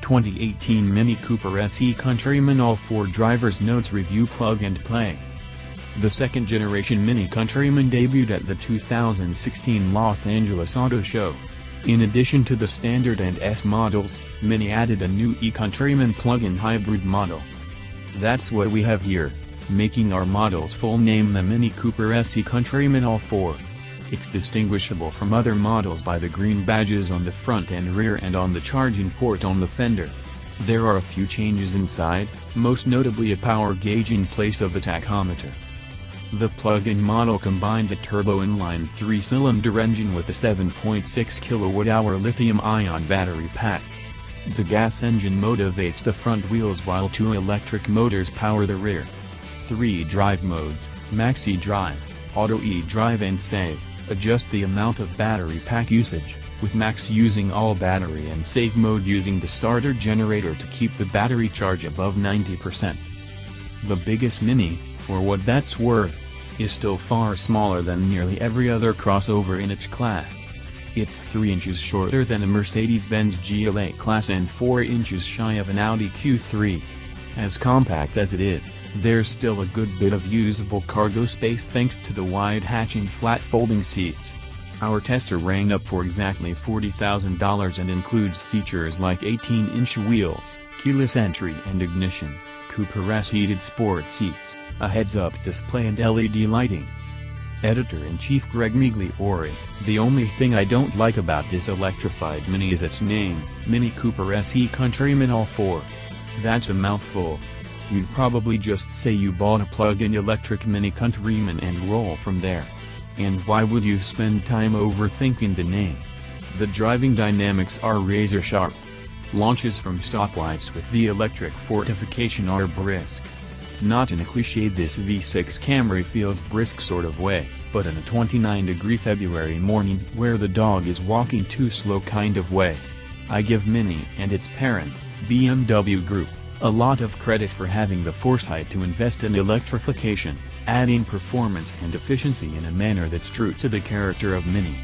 2018 Mini Cooper SE Countryman ALL4 Driver's Notes Review Plug and Play. The second-generation Mini Countryman debuted at the 2016 Los Angeles Auto Show. In addition to the standard and S models, Mini added a new E Countryman plug-in hybrid model. That's what we have here, making our model's full name the Mini Cooper SE Countryman ALL4. It's distinguishable from other models by the green badges on the front and rear and on the charging port on the fender. There are a few changes inside, most notably a power gauge in place of the tachometer. The plug-in model combines a turbo inline 3-cylinder engine with a 7.6 kWh lithium-ion battery pack. The gas engine motivates the front wheels while 2 electric motors power the rear. 3 drive modes, Maxi Drive, Auto E-Drive and Save, adjust the amount of battery pack usage, with Max using all battery and Save mode using the starter generator to keep the battery charge above 90%. The biggest Mini, for what that's worth, is still far smaller than nearly every other crossover in its class. It's 3 inches shorter than a Mercedes-Benz GLA class and 4 inches shy of an Audi Q3. As compact as it is, there's still a good bit of usable cargo space thanks to the wide-hatching flat folding seats. Our tester rang up for exactly $40,000 and includes features like 18-inch wheels, keyless entry and ignition, Cooper-S heated sport seats, a heads-up display and LED lighting. Editor-in-Chief Greg Migliore: "The only thing I don't like about this electrified Mini is its name, Mini Cooper SE Countryman ALL4. That's a mouthful. You'd probably just say you bought a plug-in electric Mini Countryman and roll from there. And why would you spend time overthinking the name? The driving dynamics are razor sharp. Launches from stoplights with the electric fortification are brisk. Not in a cliched this V6 Camry feels brisk sort of way, but in a 29-degree February morning where the dog is walking too slow kind of way. I give Mini and its parent, BMW Group, a lot of credit for having the foresight to invest in electrification, adding performance and efficiency in a manner that's true to the character of Mini.